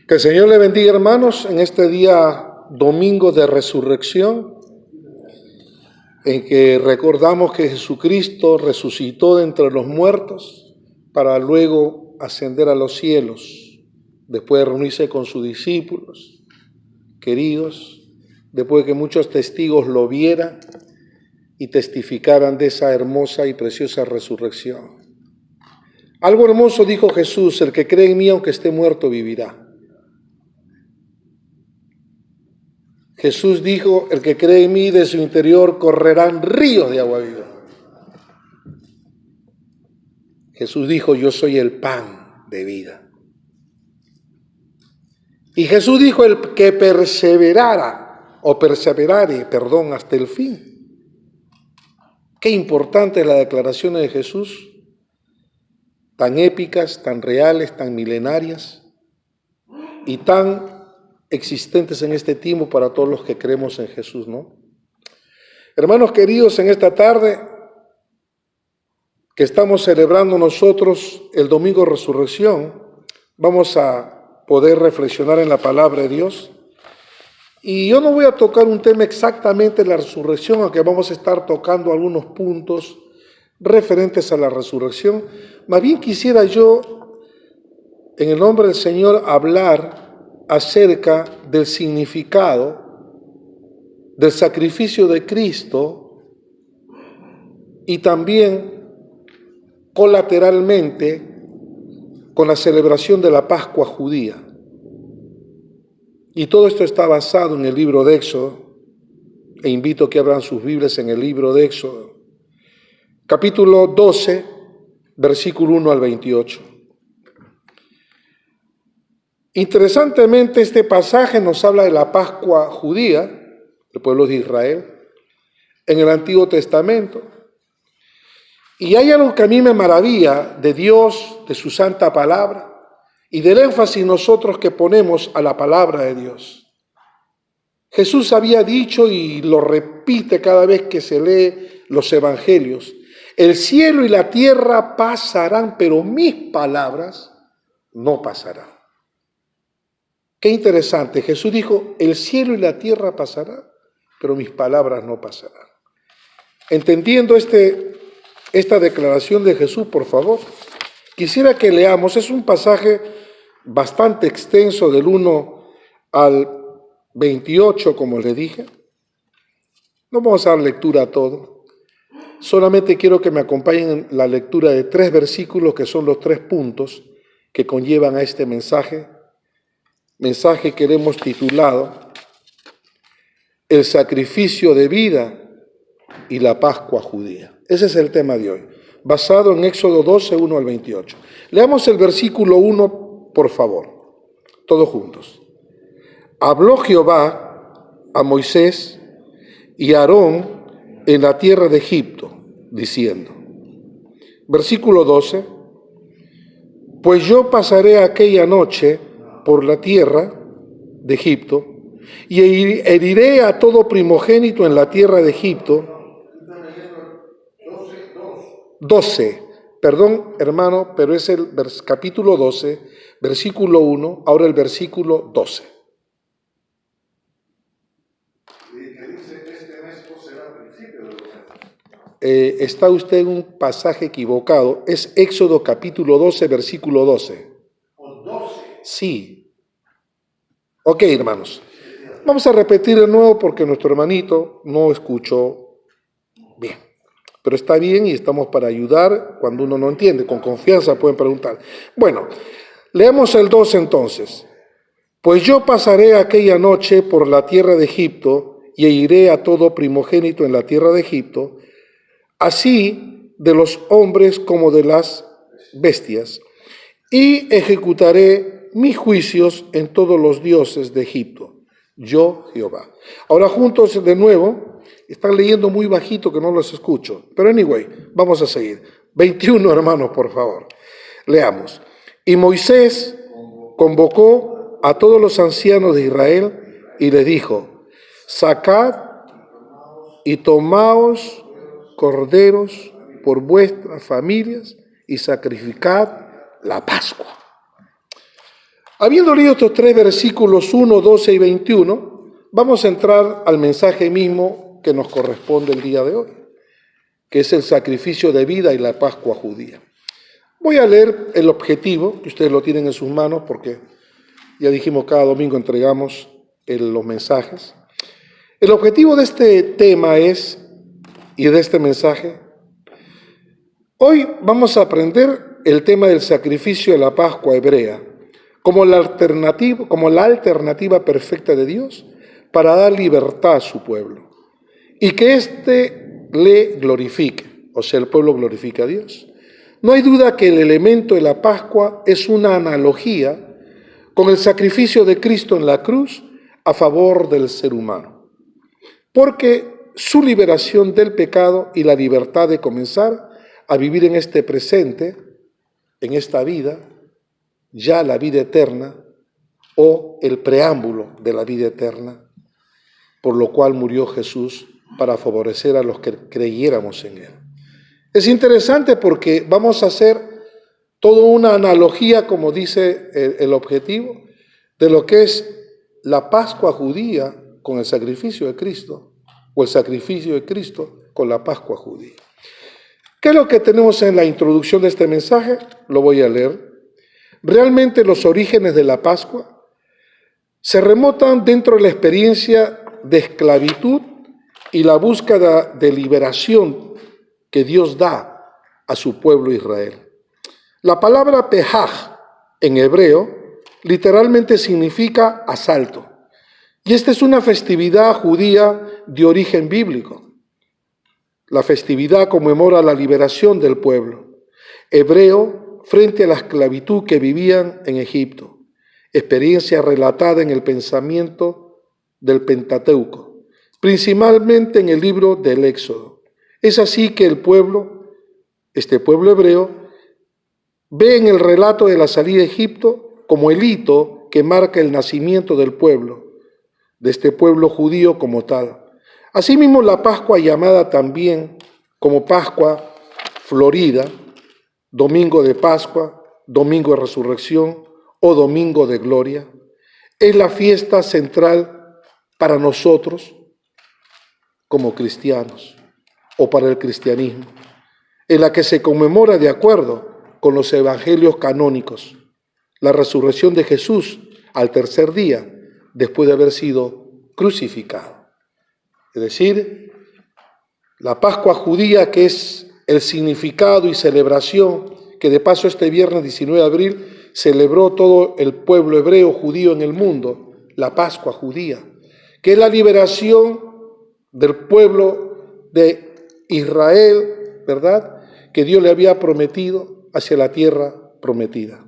Que el Señor le bendiga, hermanos, en este día domingo de resurrección, en que recordamos que Jesucristo resucitó de entre los muertos para luego ascender a los cielos, después de reunirse con sus discípulos queridos, después de que muchos testigos lo vieran y testificaran de esa hermosa y preciosa resurrección. Algo hermoso dijo Jesús: el que cree en mí, aunque esté muerto, vivirá. Jesús dijo: el que cree en mí, de su interior correrán ríos de agua viva. Jesús dijo: yo soy el pan de vida. Y Jesús dijo: el que perseverare, hasta el fin. Qué importante es la declaración de Jesús, tan épicas, tan reales, tan milenarias y tan existentes en este tiempo para todos los que creemos en Jesús, ¿no? Hermanos queridos, en esta tarde que estamos celebrando nosotros el domingo de resurrección, vamos a poder reflexionar en la palabra de Dios. Y yo no voy a tocar un tema exactamente la resurrección, aunque vamos a estar tocando algunos puntos referentes a la resurrección. Más bien quisiera yo, en el nombre del Señor, hablar acerca del significado del sacrificio de Cristo y también colateralmente con la celebración de la Pascua judía. Y todo esto está basado en el libro de Éxodo, e invito a que abran sus Biblias en el libro de Éxodo, capítulo 12, versículo 1 al 28. Interesantemente, este pasaje nos habla de la Pascua judía, del pueblo de Israel, en el Antiguo Testamento. Y hay algo que a mí me maravilla de Dios, de su santa palabra, y del énfasis nosotros que ponemos a la palabra de Dios. Jesús había dicho, y lo repite cada vez que se lee los evangelios: el cielo y la tierra pasarán, pero mis palabras no pasarán. Qué interesante. Jesús dijo: el cielo y la tierra pasarán, pero mis palabras no pasarán. Entendiendo esta declaración de Jesús, por favor, quisiera que leamos. Es un pasaje bastante extenso, del 1 al 28, como le dije. No vamos a dar lectura a todo. Solamente quiero que me acompañen en la lectura de 3 versículos, que son los 3 puntos que conllevan a este mensaje que le hemos titulado El sacrificio de vida y la Pascua judía. Ese es el tema de hoy, basado en Éxodo 12, 1 al 28. Leamos el versículo 1, por favor, todos juntos. Habló Jehová a Moisés y a Aarón en la tierra de Egipto, diciendo, versículo 12, pues yo pasaré aquella noche por la tierra de Egipto, y heriré a todo primogénito en la tierra de Egipto. 12, perdón hermano, pero es el capítulo 12, versículo 1, ahora el versículo 12. Está usted en un pasaje equivocado, es Éxodo capítulo 12, versículo 12. Sí. Ok, hermanos. Vamos a repetir de nuevo porque nuestro hermanito no escuchó bien. Pero está bien y estamos para ayudar cuando uno no entiende. Con confianza pueden preguntar. Bueno, leemos el 12 entonces. Pues yo pasaré aquella noche por la tierra de Egipto y heriré a todo primogénito en la tierra de Egipto, así de los hombres como de las bestias, y ejecutaré mis juicios en todos los dioses de Egipto, yo Jehová. Ahora juntos de nuevo, están leyendo muy bajito que no los escucho, pero anyway, vamos a seguir. 21, hermanos, por favor, leamos. Y Moisés convocó a todos los ancianos de Israel y les dijo, sacad y tomaos corderos por vuestras familias y sacrificad la Pascua. Habiendo leído estos tres versículos 1, 12 y 21, vamos a entrar al mensaje mismo que nos corresponde el día de hoy, que es el sacrificio de vida y la Pascua judía. Voy a leer el objetivo, que ustedes lo tienen en sus manos, porque ya dijimos cada domingo entregamos los mensajes. El objetivo de este tema y de este mensaje, hoy vamos a aprender el tema del sacrificio de la Pascua hebrea, como la alternativa perfecta de Dios para dar libertad a su pueblo, y que éste le glorifique, o sea, el pueblo glorifique a Dios. No hay duda que el elemento de la Pascua es una analogía con el sacrificio de Cristo en la cruz a favor del ser humano, porque su liberación del pecado y la libertad de comenzar a vivir en este presente, en esta vida, ya la vida eterna o el preámbulo de la vida eterna, por lo cual murió Jesús para favorecer a los que creyéramos en Él. Es interesante porque vamos a hacer toda una analogía, como dice el objetivo, de lo que es la Pascua judía con el sacrificio de Cristo, o el sacrificio de Cristo con la Pascua judía. ¿Qué es lo que tenemos en la introducción de este mensaje? Lo voy a leer. Realmente los orígenes de la Pascua se remontan dentro de la experiencia de esclavitud y la búsqueda de liberación que Dios da a su pueblo Israel. La palabra Pejaj en hebreo literalmente significa asalto, y esta es una festividad judía de origen bíblico. La festividad conmemora la liberación del pueblo hebreo frente a la esclavitud que vivían en Egipto, experiencia relatada en el pensamiento del Pentateuco, principalmente en el libro del Éxodo. Es así que este pueblo hebreo, ve en el relato de la salida de Egipto como el hito que marca el nacimiento del pueblo, de este pueblo judío como tal. Asimismo, la Pascua, llamada también como Pascua Florida, Domingo de Pascua, Domingo de Resurrección o Domingo de Gloria, es la fiesta central para nosotros como cristianos o para el cristianismo, en la que se conmemora de acuerdo con los evangelios canónicos la resurrección de Jesús al tercer día después de haber sido crucificado. Es decir, la Pascua judía, que es el significado y celebración que de paso este viernes 19 de abril celebró todo el pueblo hebreo judío en el mundo, la Pascua judía, que es la liberación del pueblo de Israel, ¿verdad?, que Dios le había prometido hacia la tierra prometida,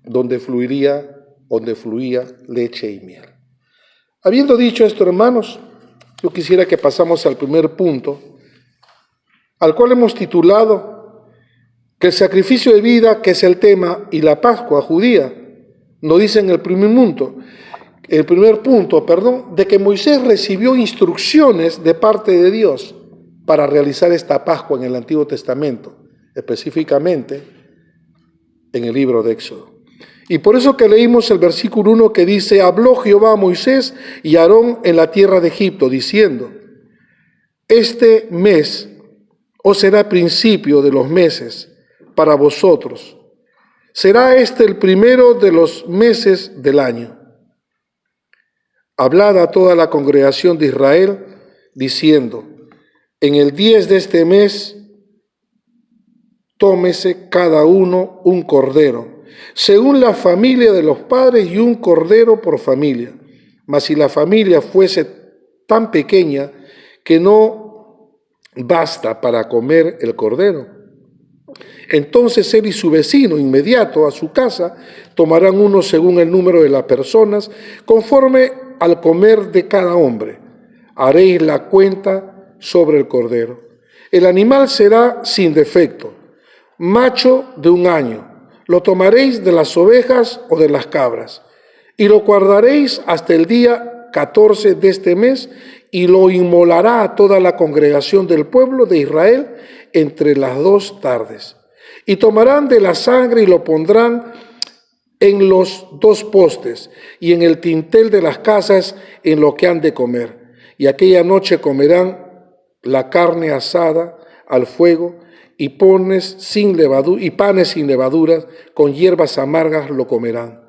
donde fluía leche y miel. Habiendo dicho esto, hermanos, yo quisiera que pasamos al primer punto, al cual hemos titulado que el sacrificio de vida, que es el tema, y la Pascua judía, nos dice en el primer punto, de que Moisés recibió instrucciones de parte de Dios para realizar esta Pascua en el Antiguo Testamento, específicamente en el libro de Éxodo. Y por eso que leímos el versículo 1 que dice: habló Jehová a Moisés y a Aarón en la tierra de Egipto, diciendo: este mes os será principio de los meses para vosotros. Será este el primero de los meses del año. Hablad a toda la congregación de Israel, diciendo: en el 10 de este mes, tómese cada uno un cordero, según la familia de los padres, y un cordero por familia. Mas si la familia fuese tan pequeña que no basta para comer el cordero, entonces él y su vecino inmediato a su casa tomarán uno según el número de las personas, conforme al comer de cada hombre. Haréis la cuenta sobre el cordero. El animal será sin defecto, macho de 1 año. Lo tomaréis de las ovejas o de las cabras, y lo guardaréis hasta el día 14 de este mes, y lo inmolará a toda la congregación del pueblo de Israel entre las 2 tardes. Y tomarán de la sangre y lo pondrán en los dos postes y en el dintel de las casas en lo que han de comer. Y aquella noche comerán la carne asada al fuego y panes sin levaduras, con hierbas amargas lo comerán.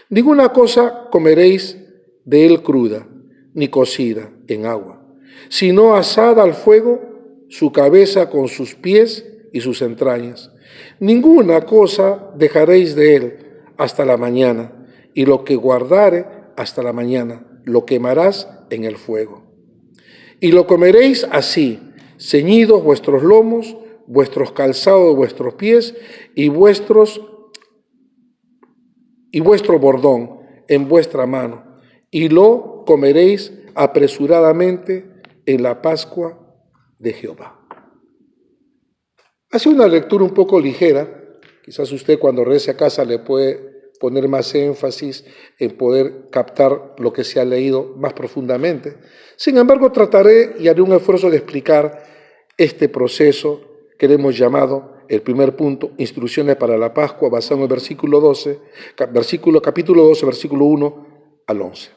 Ninguna cosa comeréis de él cruda, ni cocida en agua, sino asada al fuego, su cabeza con sus pies y sus entrañas. Ninguna cosa dejaréis de él hasta la mañana, y lo que guardare hasta la mañana, lo quemarás en el fuego. Y lo comeréis así, ceñidos vuestros lomos, vuestros calzados de vuestros pies, y vuestro bordón en vuestra mano, y lo comeréis apresuradamente en la Pascua de Jehová. Hace una lectura un poco ligera, quizás usted cuando regrese a casa le puede poner más énfasis en poder captar lo que se ha leído más profundamente. Sin embargo, trataré y haré un esfuerzo de explicar este proceso que le hemos llamado el primer punto, instrucciones para la Pascua, basado en el capítulo 12, versículo 1 al 11.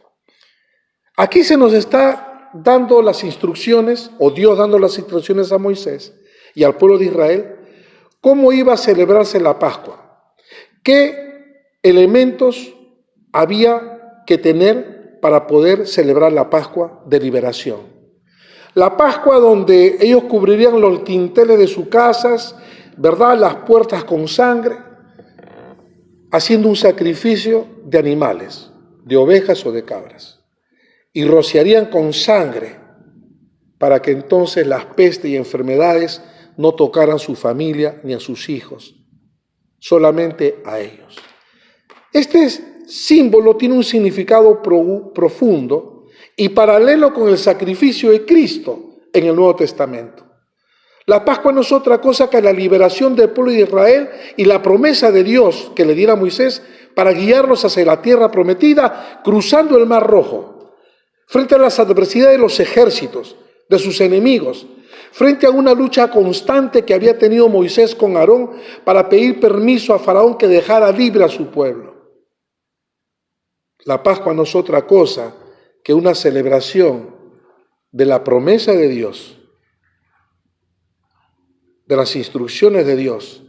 Aquí se nos está dando las instrucciones, o Dios dando las instrucciones a Moisés y al pueblo de Israel, cómo iba a celebrarse la Pascua, qué elementos había que tener para poder celebrar la Pascua de liberación. La Pascua donde ellos cubrirían los dinteles de sus casas, ¿verdad?, las puertas con sangre, haciendo un sacrificio de animales, de ovejas o de cabras, y rociarían con sangre para que entonces las pestes y enfermedades no tocaran a su familia ni a sus hijos, solamente a ellos. Este símbolo tiene un significado profundo y paralelo con el sacrificio de Cristo en el Nuevo Testamento. La Pascua no es otra cosa que la liberación del pueblo de Israel y la promesa de Dios que le diera a Moisés para guiarlos hacia la tierra prometida, cruzando el Mar Rojo, frente a las adversidades de los ejércitos, de sus enemigos, frente a una lucha constante que había tenido Moisés con Aarón para pedir permiso a Faraón que dejara libre a su pueblo. La Pascua no es otra cosa que una celebración de la promesa de Dios, de las instrucciones de Dios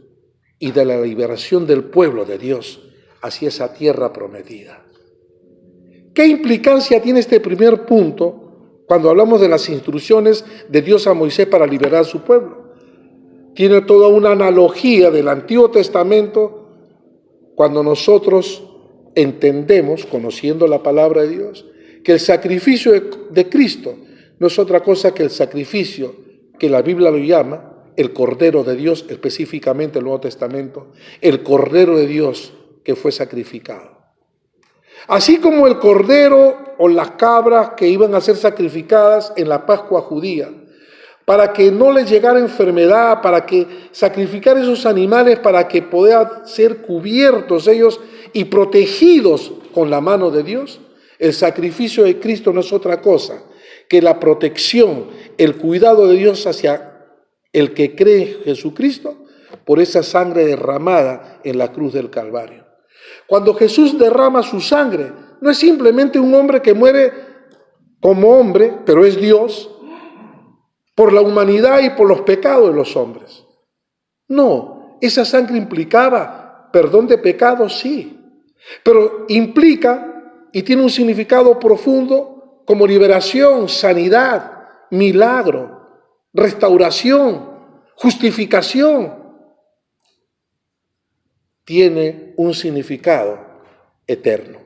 y de la liberación del pueblo de Dios hacia esa tierra prometida. ¿Qué implicancia tiene este primer punto cuando hablamos de las instrucciones de Dios a Moisés para liberar a su pueblo? Tiene toda una analogía del Antiguo Testamento cuando nosotros entendemos, conociendo la palabra de Dios, que el sacrificio de Cristo no es otra cosa que el sacrificio que la Biblia lo llama el Cordero de Dios, específicamente el Nuevo Testamento, el Cordero de Dios que fue sacrificado. Así como el cordero o las cabras que iban a ser sacrificadas en la Pascua judía, para que no les llegara enfermedad, para que sacrificar esos animales, para que puedan ser cubiertos ellos y protegidos con la mano de Dios, el sacrificio de Cristo no es otra cosa que la protección, el cuidado de Dios hacia el que cree en Jesucristo por esa sangre derramada en la cruz del Calvario. Cuando Jesús derrama su sangre, no es simplemente un hombre que muere como hombre, pero es Dios, por la humanidad y por los pecados de los hombres. No, esa sangre implicaba perdón de pecados, sí, pero implica y tiene un significado profundo como liberación, sanidad, milagro, restauración, justificación. Tiene un significado eterno.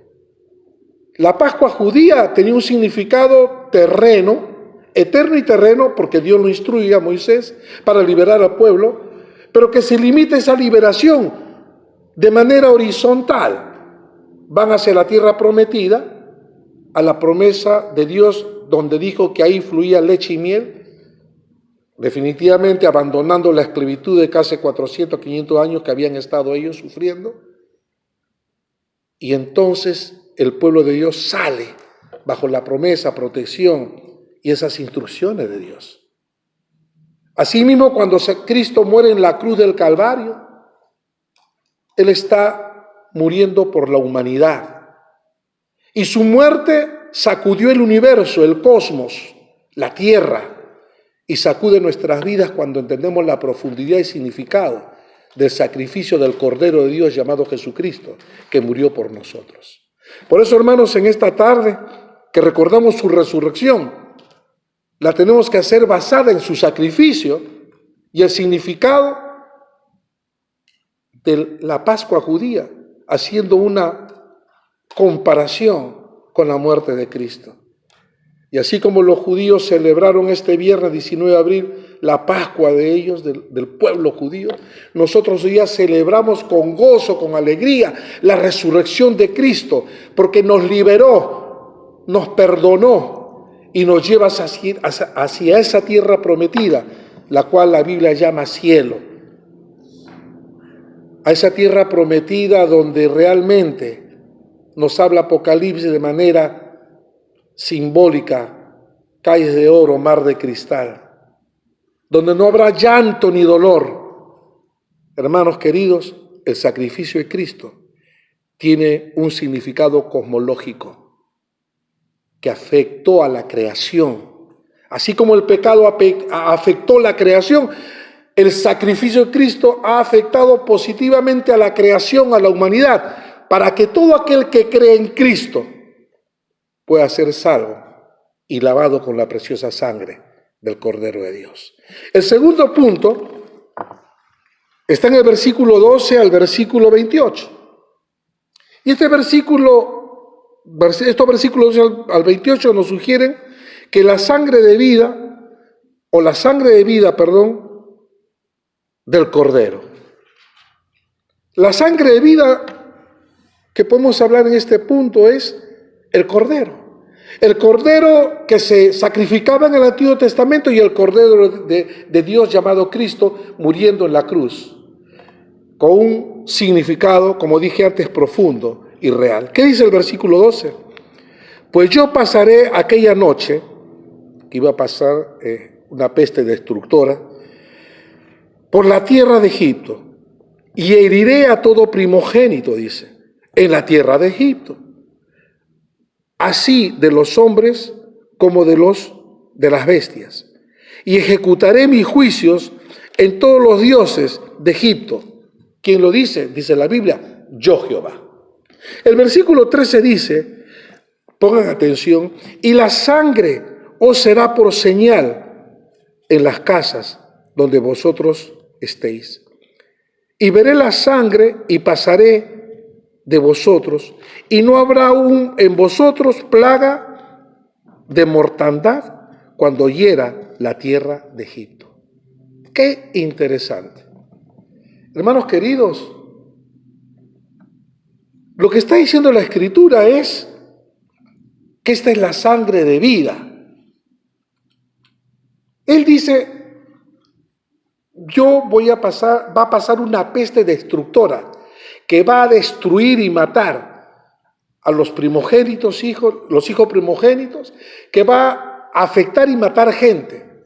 La Pascua judía tenía un significado terreno, eterno y terreno, porque Dios lo instruye a Moisés para liberar al pueblo, pero que se limita esa liberación de manera horizontal. Van hacia la tierra prometida, a la promesa de Dios, donde dijo que ahí fluía leche y miel, definitivamente abandonando la esclavitud de casi 400, 500 años que habían estado ellos sufriendo. Y entonces el pueblo de Dios sale bajo la promesa, protección y esas instrucciones de Dios. Asimismo, cuando Cristo muere en la cruz del Calvario, Él está muriendo por la humanidad. Y su muerte sacudió el universo, el cosmos, la tierra, y sacude nuestras vidas cuando entendemos la profundidad y significado del sacrificio del Cordero de Dios llamado Jesucristo, que murió por nosotros. Por eso, hermanos, en esta tarde que recordamos su resurrección, la tenemos que hacer basada en su sacrificio y el significado de la Pascua judía, haciendo una comparación con la muerte de Cristo. Y así como los judíos celebraron este viernes 19 de abril la Pascua de ellos, del pueblo judío, nosotros hoy día celebramos con gozo, con alegría, la resurrección de Cristo, porque nos liberó, nos perdonó y nos lleva hacia esa tierra prometida, la cual la Biblia llama cielo. A esa tierra prometida donde realmente nos habla Apocalipsis de manera simbólica, calles de oro, mar de cristal, donde no habrá llanto ni dolor. Hermanos queridos, el sacrificio de Cristo tiene un significado cosmológico que afectó a la creación. Así como el pecado afectó la creación, el sacrificio de Cristo ha afectado positivamente a la creación, a la humanidad, para que todo aquel que cree en Cristo pueda ser salvo y lavado con la preciosa sangre del Cordero de Dios. El segundo punto está en el versículo 12 al versículo 28. Y estos versículos 12 al 28 nos sugieren que la sangre de vida, del Cordero. La sangre de vida que podemos hablar en este punto es el Cordero. El Cordero que se sacrificaba en el Antiguo Testamento y el Cordero de Dios llamado Cristo muriendo en la cruz, con un significado, como dije antes, profundo y real. ¿Qué dice el versículo 12? Pues yo pasaré aquella noche, que iba a pasar una peste destructora, por la tierra de Egipto, y heriré a todo primogénito, dice, en la tierra de Egipto, así de los hombres como de las bestias, y ejecutaré mis juicios en todos los dioses de Egipto. ¿Quién lo dice? Dice la Biblia, yo Jehová. El versículo 13 dice, pongan atención, y la sangre os será por señal en las casas donde vosotros estéis. Y veré la sangre y pasaré de vosotros, y no habrá aún en vosotros plaga de mortandad cuando hiera la tierra de Egipto. Qué interesante. Hermanos queridos, lo que está diciendo la Escritura es que esta es la sangre de vida. Él dice, va a pasar una peste destructora que va a destruir y matar a los primogénitos los hijos primogénitos, que va a afectar y matar gente.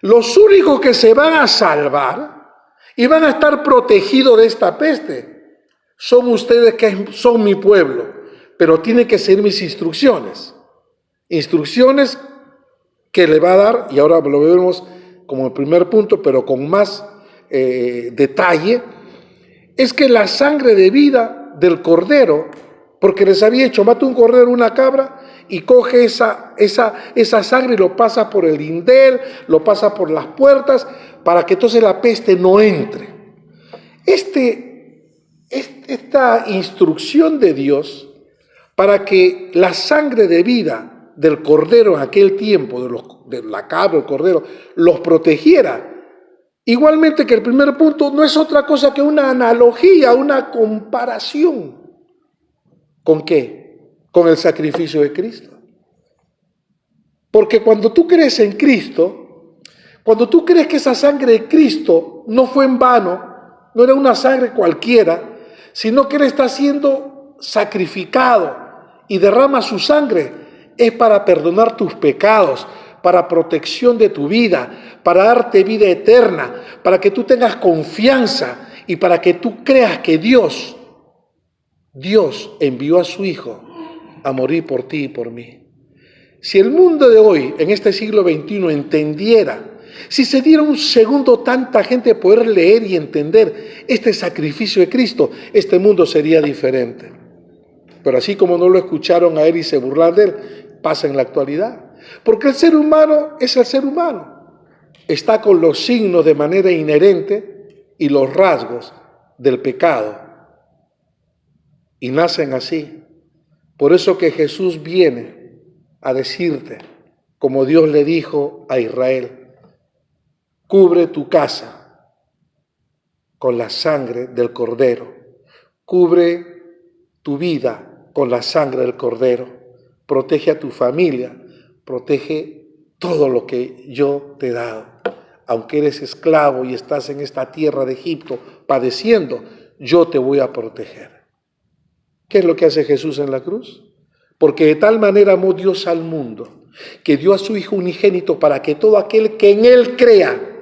Los únicos que se van a salvar y van a estar protegidos de esta peste son ustedes, que son mi pueblo, pero tienen que seguir mis instrucciones. Instrucciones que le va a dar, y ahora lo vemos como el primer punto, pero con más detalle, es que la sangre de vida del Cordero, porque les había hecho, mata un cordero, una cabra, y coge esa sangre y lo pasa por el lindel, lo pasa por las puertas, para que entonces la peste no entre. Esta instrucción de Dios, para que la sangre de vida del Cordero en aquel tiempo, de la cabra, el Cordero, los protegiera. Igualmente que el primer punto no es otra cosa que una analogía, una comparación. ¿Con qué? Con el sacrificio de Cristo. Porque cuando tú crees en Cristo, cuando tú crees que esa sangre de Cristo no fue en vano, no era una sangre cualquiera, sino que Él está siendo sacrificado y derrama su sangre, es para perdonar tus pecados, para protección de tu vida, para darte vida eterna, para que tú tengas confianza y para que tú creas que Dios Dios envió a su Hijo a morir por ti y por mí. Si el mundo de hoy, en este siglo XXI, entendiera, si se diera un segundo tanta gente poder leer y entender este sacrificio de Cristo, este mundo sería diferente. Pero así como no lo escucharon a él y se burlan de él, pasa en la actualidad. Porque el ser humano es el ser humano. Está con los signos de manera inherente y los rasgos del pecado. Y nacen así. Por eso que Jesús viene a decirte, como Dios le dijo a Israel, cubre tu casa con la sangre del Cordero, cubre tu vida con la sangre del Cordero, protege a tu familia, protege todo lo que yo te he dado. Aunque eres esclavo y estás en esta tierra de Egipto padeciendo, yo te voy a proteger. ¿Qué es lo que hace Jesús en la cruz? Porque de tal manera amó Dios al mundo, que dio a su Hijo unigénito para que todo aquel que en Él crea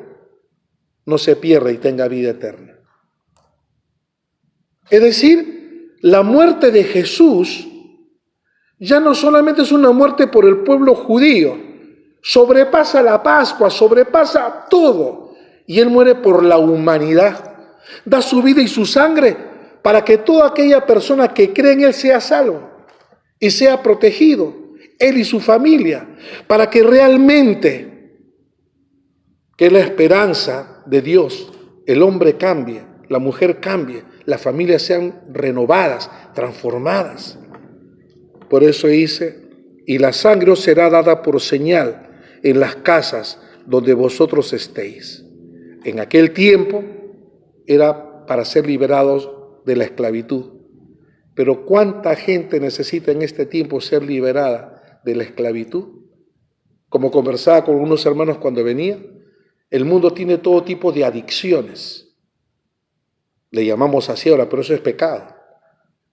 no se pierda y tenga vida eterna. Es decir, la muerte de Jesús ya no solamente es una muerte por el pueblo judío, sobrepasa la Pascua, sobrepasa todo. Y Él muere por la humanidad, da su vida y su sangre para que toda aquella persona que cree en Él sea salvo y sea protegido, él y su familia, para que realmente, que es la esperanza de Dios, el hombre cambie, la mujer cambie, las familias sean renovadas, transformadas. Por eso dice, y la sangre os será dada por señal en las casas donde vosotros estéis. En aquel tiempo era para ser liberados de la esclavitud. Pero ¿cuánta gente necesita en este tiempo ser liberada de la esclavitud? Como conversaba con unos hermanos cuando venía, el mundo tiene todo tipo de adicciones. Le llamamos así ahora, pero eso es pecado.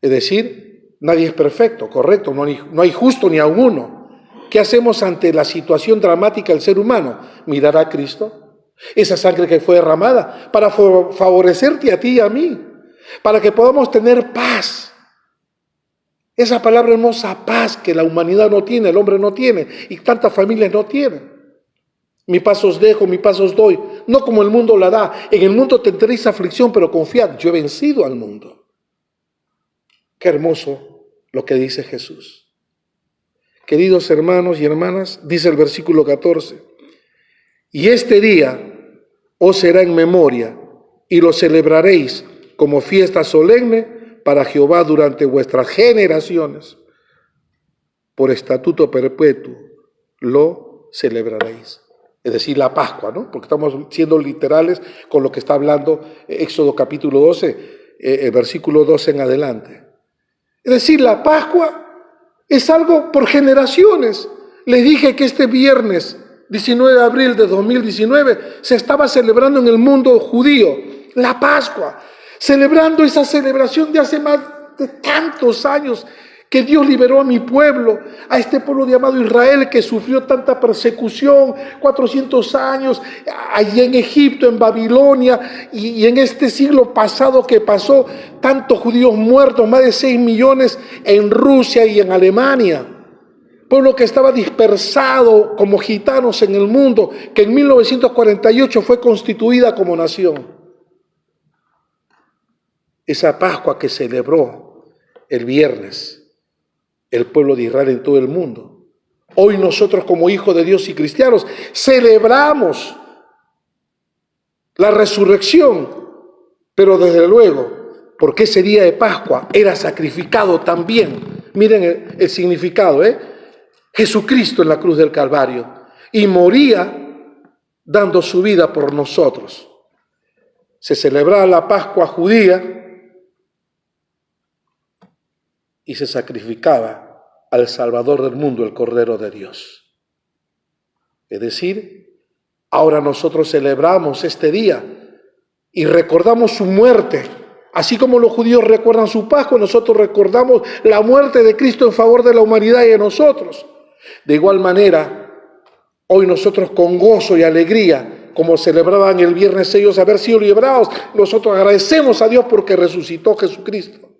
Es decir, nadie es perfecto, correcto, no hay justo ni a uno. ¿Qué hacemos ante la situación dramática del ser humano? Mirar a Cristo, esa sangre que fue derramada, para favorecerte a ti y a mí, para que podamos tener paz. Esa palabra hermosa, paz, que la humanidad no tiene, el hombre no tiene, y tantas familias no tienen. Mi paz os dejo, mi paz os doy, no como el mundo la da. En el mundo tendréis aflicción, pero confiad, yo he vencido al mundo. Qué hermoso lo que dice Jesús. Queridos hermanos y hermanas, dice el versículo 14, y este día os será en memoria, y lo celebraréis como fiesta solemne para Jehová durante vuestras generaciones. Por estatuto perpetuo lo celebraréis. Es decir, la Pascua, ¿no? Porque estamos siendo literales con lo que está hablando Éxodo capítulo 12, el versículo 12 en adelante. Es decir, la Pascua es algo por generaciones. Les dije que este viernes 19 de abril de 2019 se estaba celebrando en el mundo judío la Pascua, celebrando esa celebración de hace más de tantos años que Dios liberó a mi pueblo, a este pueblo llamado Israel que sufrió tanta persecución, 400 años, allí en Egipto, en Babilonia, y en este siglo pasado que pasó, tantos judíos muertos, más de 6 millones en Rusia y en Alemania. Pueblo que estaba dispersado como gitanos en el mundo, que en 1948 fue constituida como nación. Esa Pascua que celebró el viernes el pueblo de Israel en todo el mundo. Hoy nosotros como hijos de Dios y cristianos celebramos la resurrección, pero desde luego, porque ese día de Pascua era sacrificado también. Miren el significado, Jesucristo en la cruz del Calvario, y moría dando su vida por nosotros. Se celebraba la Pascua judía y se sacrificaba al Salvador del mundo, el Cordero de Dios. Es decir, ahora nosotros celebramos este día y recordamos su muerte. Así como los judíos recuerdan su Pascua, nosotros recordamos la muerte de Cristo en favor de la humanidad y de nosotros. De igual manera, hoy nosotros con gozo y alegría, como celebraban el viernes ellos haber sido liberados, nosotros agradecemos a Dios porque resucitó Jesucristo.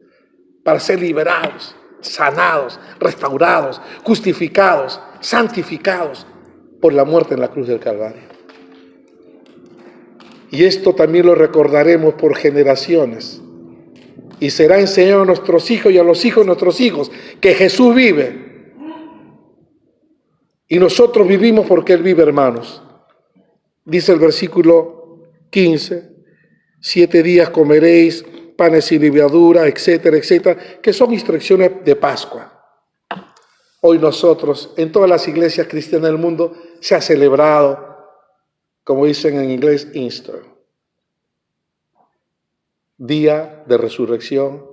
para ser liberados, sanados, restaurados, justificados, santificados por la muerte en la cruz del Calvario. Y esto también lo recordaremos por generaciones. Y será enseñado a nuestros hijos y a los hijos de nuestros hijos que Jesús vive. Y nosotros vivimos porque Él vive, hermanos. Dice el versículo 15, 7 días comeréis panes sin levadura, etcétera, etcétera, que son instrucciones de Pascua. Hoy nosotros, en todas las iglesias cristianas del mundo, se ha celebrado, como dicen en inglés, Easter. Día de resurrección,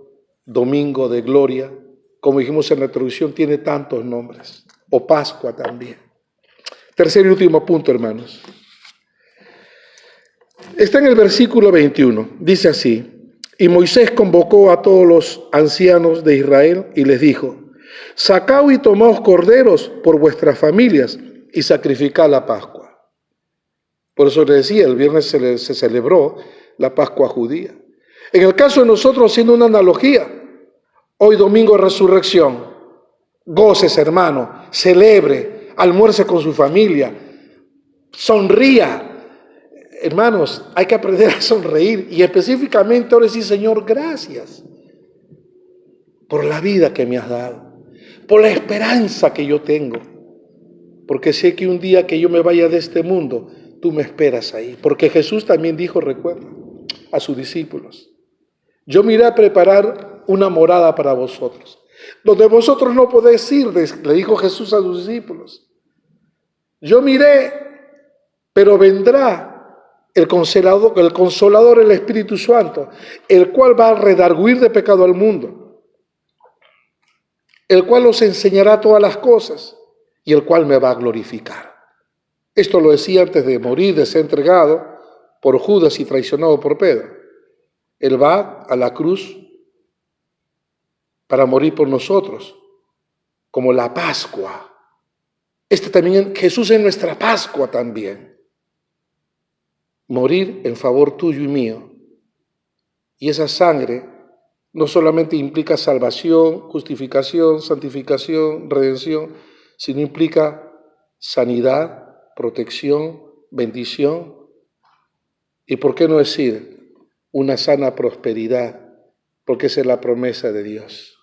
domingo de gloria, como dijimos en la introducción, tiene tantos nombres, o Pascua también. Tercer y último punto, hermanos. Está en el versículo 21, dice así: y Moisés convocó a todos los ancianos de Israel y les dijo: sacaos y tomaos corderos por vuestras familias y sacrificad la Pascua. Por eso le decía, el viernes se celebró la Pascua judía. En el caso de nosotros, haciendo una analogía, hoy domingo de resurrección, goces, hermano, celebre, almuerce con su familia, sonría. Hermanos, hay que aprender a sonreír y específicamente ahora decir: Señor, gracias por la vida que me has dado, por la esperanza que yo tengo, porque sé que un día que yo me vaya de este mundo, tú me esperas ahí. Porque Jesús también dijo, recuerda, a sus discípulos: yo me iré a preparar una morada para vosotros, donde vosotros no podéis ir, le dijo Jesús a sus discípulos. Yo me iré, pero vendrá el Consolador, el Espíritu Santo, el cual va a redarguir de pecado al mundo, el cual os enseñará todas las cosas y el cual me va a glorificar. Esto lo decía antes de morir, de ser entregado por Judas y traicionado por Pedro. Él va a la cruz para morir por nosotros, como la Pascua. Jesús es nuestra Pascua también. Morir en favor tuyo y mío. Y esa sangre no solamente implica salvación, justificación, santificación, redención, sino implica sanidad, protección, bendición y, ¿por qué no decir, una sana prosperidad? Porque esa es la promesa de Dios.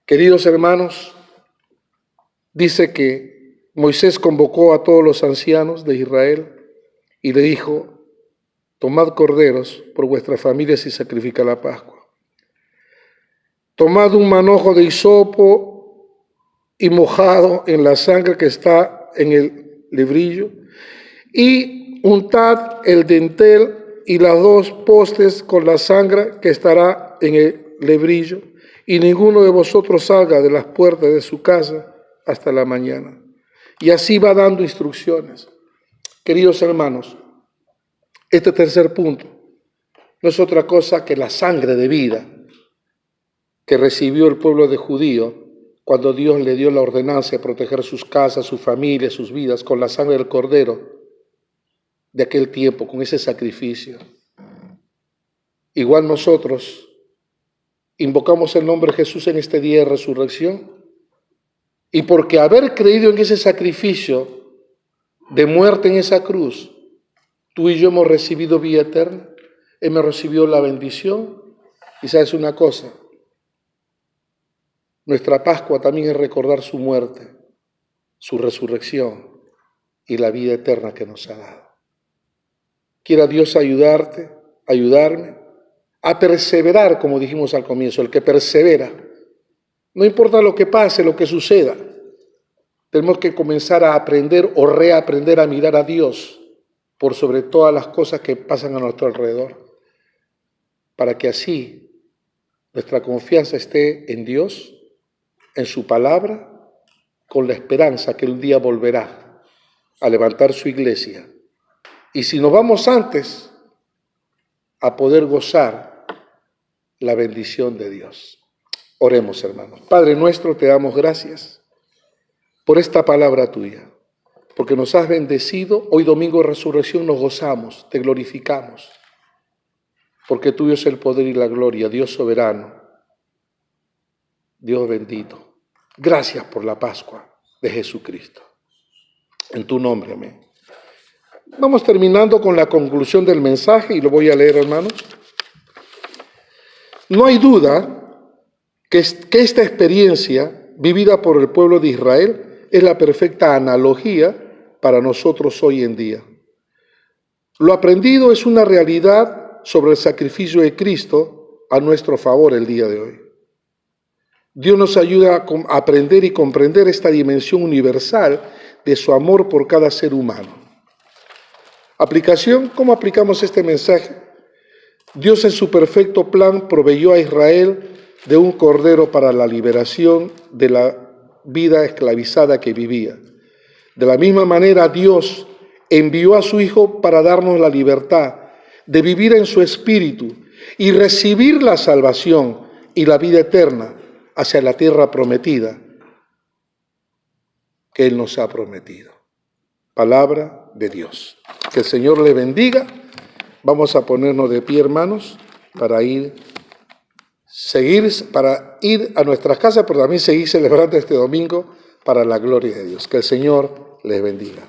Queridos hermanos, dice que Moisés convocó a todos los ancianos de Israel y le dijo: tomad corderos por vuestras familias y sacrificad la Pascua. Tomad un manojo de hisopo y mojado en la sangre que está en el lebrillo, y untad el dintel y las 2 postes con la sangre que estará en el lebrillo, y ninguno de vosotros salga de las puertas de su casa hasta la mañana. Y así va dando instrucciones. Queridos hermanos, este tercer punto no es otra cosa que la sangre de vida que recibió el pueblo de judío cuando Dios le dio la ordenanza de proteger sus casas, sus familias, sus vidas, con la sangre del cordero de aquel tiempo, con ese sacrificio. Igual nosotros invocamos el nombre de Jesús en este día de resurrección, y porque haber creído en ese sacrificio de muerte en esa cruz, tú y yo hemos recibido vida eterna, hemos recibido la bendición. Y sabes una cosa, nuestra Pascua también es recordar su muerte, su resurrección y la vida eterna que nos ha dado. Quiera Dios ayudarte, ayudarme a perseverar, como dijimos al comienzo, el que persevera. No importa lo que pase, lo que suceda, tenemos que comenzar a aprender o reaprender a mirar a Dios por sobre todas las cosas que pasan a nuestro alrededor, para que así nuestra confianza esté en Dios, en su palabra, con la esperanza que un día volverá a levantar su iglesia. Y si nos vamos antes, a poder gozar la bendición de Dios. Oremos, hermanos. Padre nuestro, te damos gracias por esta palabra tuya, porque nos has bendecido. Hoy domingo de resurrección nos gozamos, te glorificamos, porque tuyo es el poder y la gloria, Dios soberano. Dios bendito, gracias por la Pascua de Jesucristo. En tu nombre, amén. Vamos terminando con la conclusión del mensaje y lo voy a leer, hermanos. No hay duda que esta experiencia vivida por el pueblo de Israel es la perfecta analogía para nosotros hoy en día. Lo aprendido es una realidad sobre el sacrificio de Cristo a nuestro favor el día de hoy. Dios nos ayuda a aprender y comprender esta dimensión universal de su amor por cada ser humano. Aplicación, ¿cómo aplicamos este mensaje? Dios en su perfecto plan proveyó a Israel de un cordero para la liberación de la vida esclavizada que vivía. De la misma manera, Dios envió a su Hijo para darnos la libertad de vivir en su espíritu y recibir la salvación y la vida eterna hacia la tierra prometida que Él nos ha prometido. Palabra de Dios. Que el Señor le bendiga. Vamos a ponernos de pie, hermanos, para ir a nuestras casas, pero también seguir celebrando este domingo para la gloria de Dios. Que el Señor les bendiga.